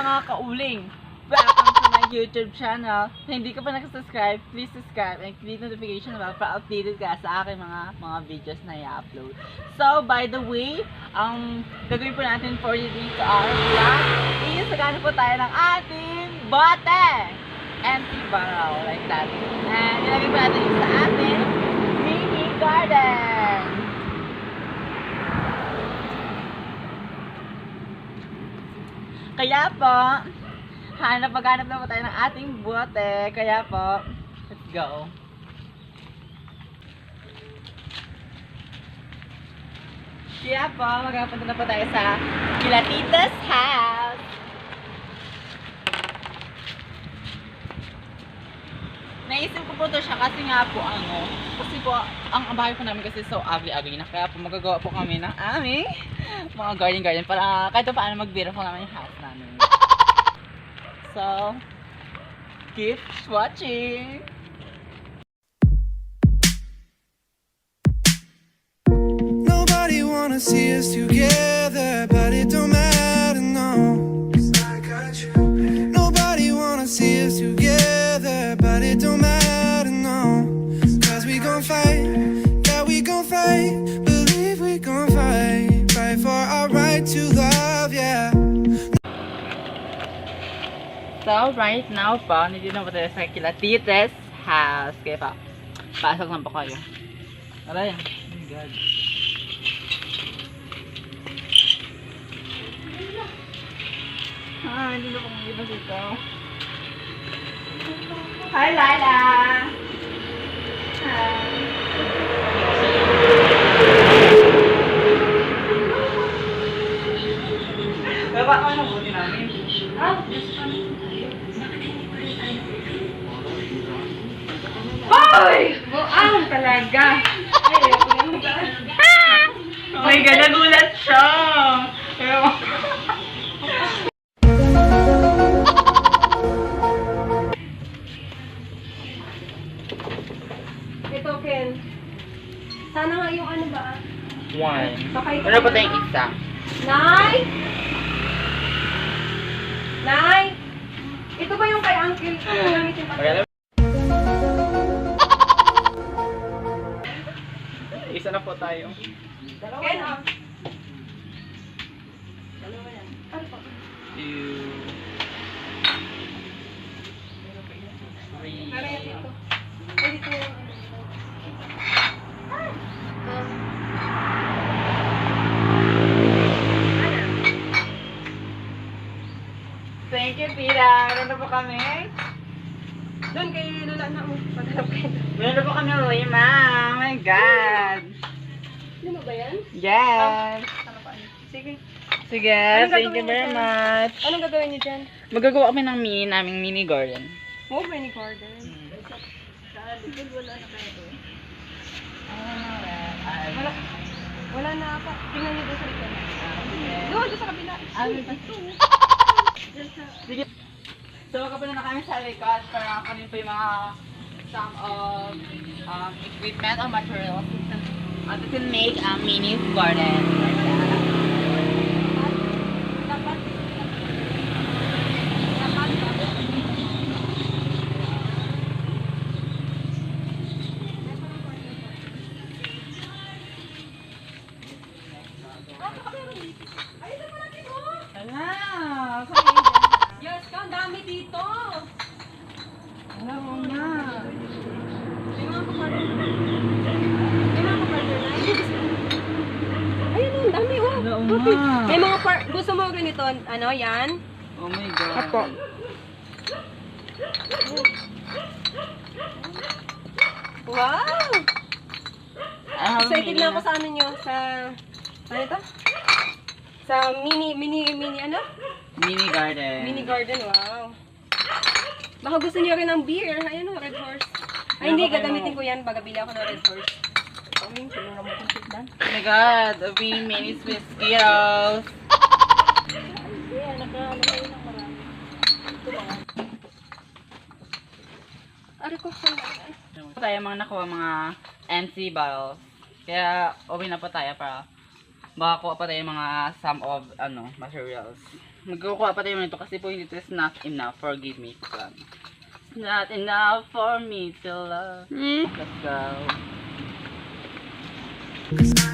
mga kauling! Welcome to my YouTube channel. Kung hindi ka pa nakasubscribe, please subscribe and click notification bell para updated ka sa aking mga videos na i-upload. So, by the way, ang gagawin po natin for today to our vlog is sagana po tayo ng ating bote! Empty bottle, like that. And ilagay po natin sa ating mini garden. Kaya po, maghanap na po tayo ng ating bote. Kaya po, let's go. Kaya po, maghapunta na po tayo sa kila Tita's house. Naisip ko po ito siya kasi nga po kasi po, ang bahay po namin kasi so ugly na. Kaya po magagawa po kami ng aming mga garden para kahit paano mag-beautiful naman yung house namin. So, keep watching! Nobody wanna see us together, but it don't matter, no. Nobody wanna see us together, but it don't matter, no. Cause we gon' fight, yeah, we gon' fight. Believe we gon' fight, fight for our right to love, yeah. So, right now po, nandito na po tayo sa kila Tita's house. Kaya pa, pasok na po kayo. Aray, oh my God. Hindi na po makikita dito. Hi, Lala! Hi! Baba ka na buti namin. Hoy! Buang talaga! Oh my God, nagulat siya! Ito, Ken. Sana nga yung ano ba? One. Baka ito. Ano ba tayong isa? Nay! Nay! Ito ba yung kay Uncle? Gamitin pa. Isa na po tayo. Ken, ah. Ano pa? 2 3 Meron yan dito. Ay, dito yung ano. Thank you, Tita. Meron na po kami. Doon kay Lola na mo. Paghanap kayo. Meron na po kami Rima. Oh my God. Ano mo ba yan? Yes. Ano pa? Sige. Sige, Anong thank you gagawin very niyo dyan? much. Anong gagawin niyo dyan? Magagawa kami ng naming mini garden. Oh, mini garden. Wala. Wala na pa. Tingnan niyo doon sa likod. Doon sa kabila. Sige. So, kapag na kami sa likod, para kunin po yung mga some of equipment or materials to make a mini garden. Ala! Yes, ka, ang dami dito. Alam mo na. May mga kapartner. May mga kapartner na. Ayun, ang dami, oh. Oo Okay. nga. May mga gusto mo ganito, ano, yan? Oh my God. Ako. Wow! Excited na ako sa ano nyo, sa, ano ito? Sa mini, ano? Mini garden. Mini garden, wow. Baka gusto niyo rin ng beer. Ayan o, Red Horse. Ay, hindi, gagamitin ko yan. Bagabili ako ng Red Horse. Kaming, sino na mo kung sigdan? Oh my God, a mini Swiss Skittles. Yeah, nakain ng marami. Ito ba? Ari ko, Tayo mga nakuha mga empty bottles. Kaya uwi na po tayo para makakuha pa tayo mga some of materials. magkukuha pa tayo nito kasi po it is not enough. Forgive me. It's not enough for me to love. Let's go.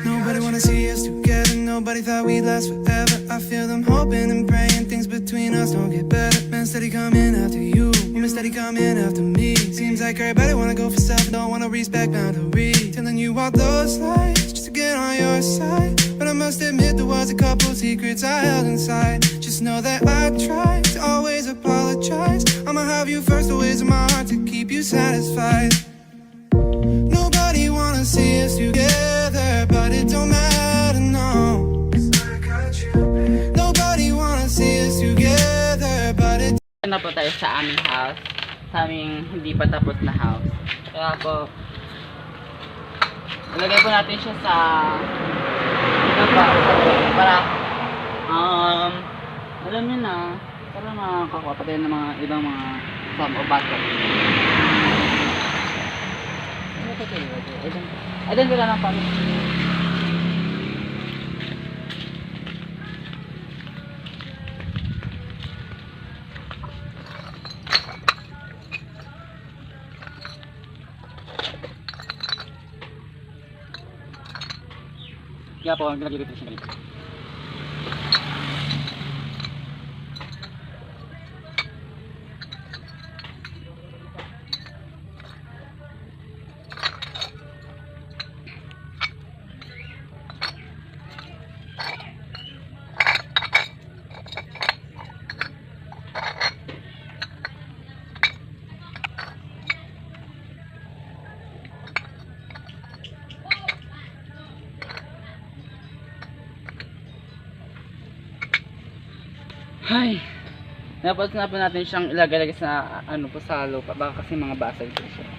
Nobody wanna see us together. Nobody thought we'd last forever. I feel them hoping and praying things between us don't get better. Man steady coming after you, woman steady coming after me. Seems like everybody wanna go for self, don't wanna respect boundaries. Telling you all those lies just to get on your side. But I must admit there was a couple secrets I held inside. Just know that I tried to always apologize. I'ma have you first, always in my heart to keep you satisfied. Nobody wanna see us together, but it don't matter, no. Nobody wanna see us together, but it Na po tayo sa aming house. Sa aming hindi pa tapos na house. Kaya po, ilagay po natin siya sa para alam niyo na, para makakuha pa tayo ng mga ibang mga some o backup. I don't ko lang ng pamit. Kaya po, ang ginagigit siya ganito. Ay, tapos na po natin siyang ilagay sa ano po sa lupa, baka kasi mga basag po siya.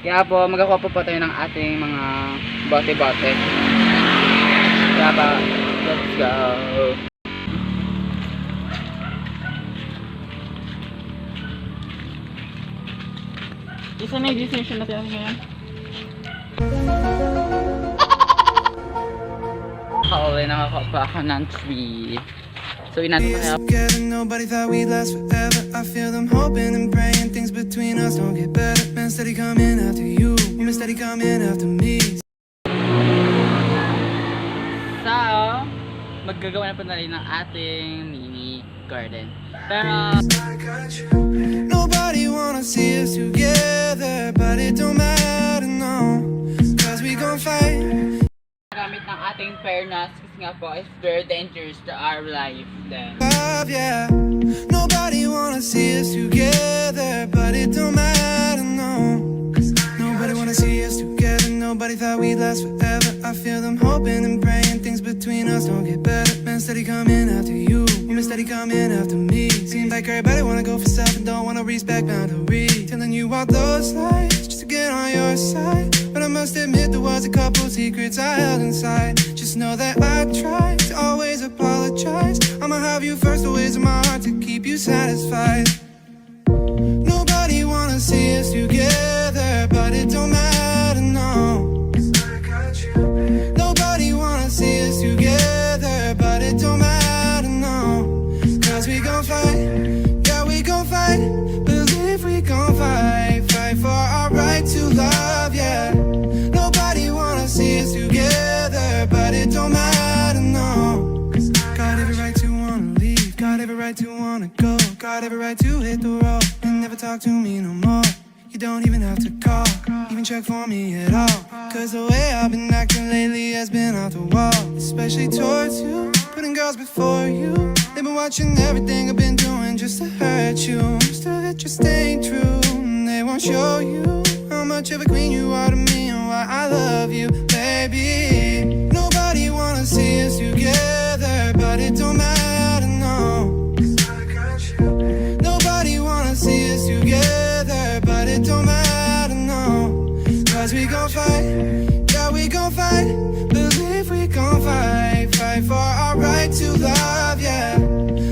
Kaya po magkakuha po tayo ng ating mga bote-bote. Kaya pa, let's go. Isa na yung decision natin ngayon. Huli, nakakuha pa ako ng tree. So inatin pa kaya. together, nobody thought we'd last forever. I feel them hoping and praying things between us don't get better. Man steady coming after you, woman steady coming after me. So, maggagawa na po na rin ng ating mini garden. Pero, Nobody wanna see us together, but it don't matter, no. Cause we gon' fight. gamit ng ating fairness kasi nga po is very dangerous to our life then. Love, yeah. Nobody wanna see us together, but it don't matter, no. Nobody wanna see us together. Nobody thought we'd last forever. I feel them hoping and praying things between us don't get better. Man steady coming after you, woman steady coming after me. Seems like everybody wanna go for self and don't wanna respect boundaries. Telling you all those lies just to get on your side. But I must admit there was a couple secrets I held inside. Just know that I tried to always apologize. I'ma have you first, always in my heart to keep you satisfied. Nobody wanna see us together, but it don't matter, no. Nobody wanna see us together, but it don't matter, no. Cause we gon' fight, yeah we gon' fight. Believe we gon' fight, fight for our right to love, yeah. Nobody wanna see us together, but it don't matter, no. Got every right to wanna leave, got every right to wanna go, got every right to hit the road and never talk to me no more. You don't even have to call, even check for me at all. Cause the way I've been acting lately has been off the wall. Especially towards you, putting girls before you. They've been watching everything I've been doing just to hurt you. Still that you're staying true, and they won't show you how much of a queen you are to me and why I love you, baby. Nobody wanna see us together, but it don't matter, no. Nobody wanna see us together, but it don't matter, no. Cause we gon' fight, yeah we gon' fight. Believe we gon' fight, fight for our right to love, yeah.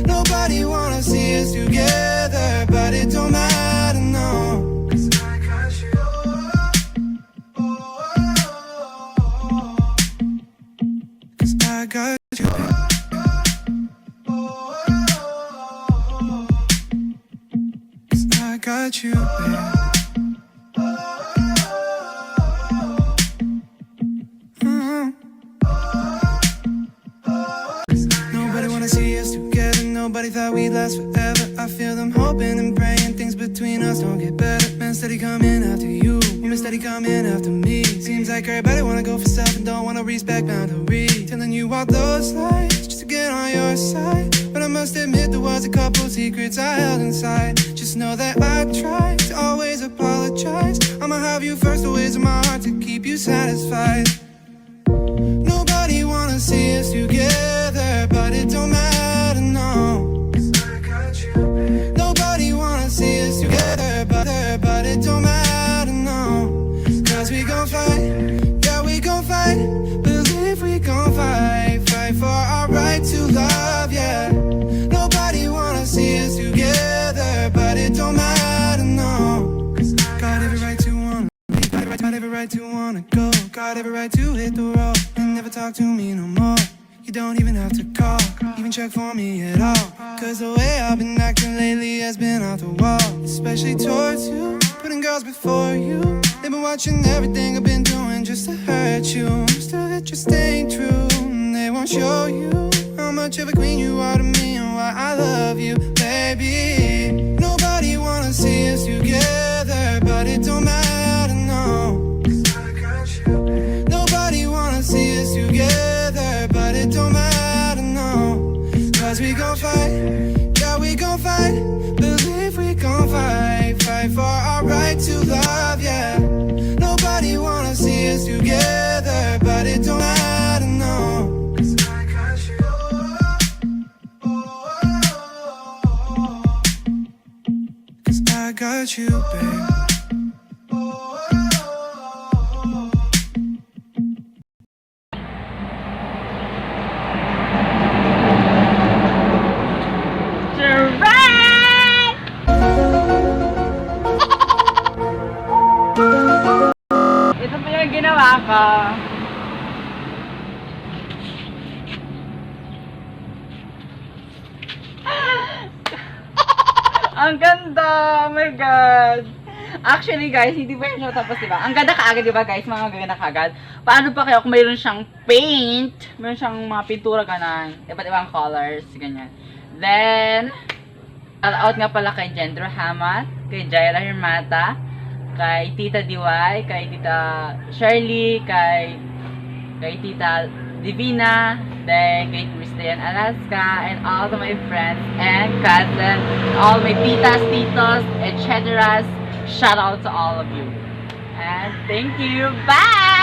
Nobody wanna see us together, but it don't matter, no. Cause I got you. got you, babe. Nobody wanna see us together. Nobody thought we'd last forever. I feel them hoping and praying things between us don't get better. Man, steady coming after you. Woman, steady coming after me. Seems like everybody wanna go for self and don't wanna respect boundaries. Telling you all those lies just to get on your side. But I must admit there was a couple secrets I held inside. Just know that I tried to always apologize. I'ma have you first, always in my heart to keep you satisfied. Nobody wanna see us together, but it don't matter, no. Nobody wanna see us together, but it don't matter, no. Cause we gon' fight, yeah, we gon' fight. Believe we gon' fight, fight for our right to love, yeah. Nobody wanna see us together, but it don't matter, no. Got every right to wanna leave, got every right to wanna go. Got every right to hit the road and never talk to me no more. You don't even have to call, even check for me at all. Cause the way I've been acting lately has been off the wall. Especially towards you, putting girls before you. They've been watching everything I've been doing just to hurt you. Still that you're staying true, and they won't show you how much of a queen you are to me and why I love you, baby. Nobody wanna see us together, but it don't matter, no. Nobody wanna see us together, but it don't matter, no. Cause we gon' fight, yeah, we gon' fight. Believe we gon' fight, fight for our right to love, yeah. Nobody wanna see us together, but it don't matter, no. Cause I got you. Cause I got you, babe. Right! Ito pa yung ginawa ko. Ang ganda! Oh my God! Actually guys, hindi pa yun siya tapos, diba? Ang ganda kaagad, diba guys? Mga ganda kaagad. Paano pa kaya kung mayroon siyang paint? Mayroon siyang mga pintura ganan. Iba't ibang colors. Ganyan. Then, out nga pala kay Jendro Hamat, kay Jaira Hermata, kay Tita Diway, kay Tita Shirley, kay Tita Divina, then kay Christian Alaska, and all of my friends and cousins, all my titas, titos, etc. Shout out to all of you. And thank you. Bye!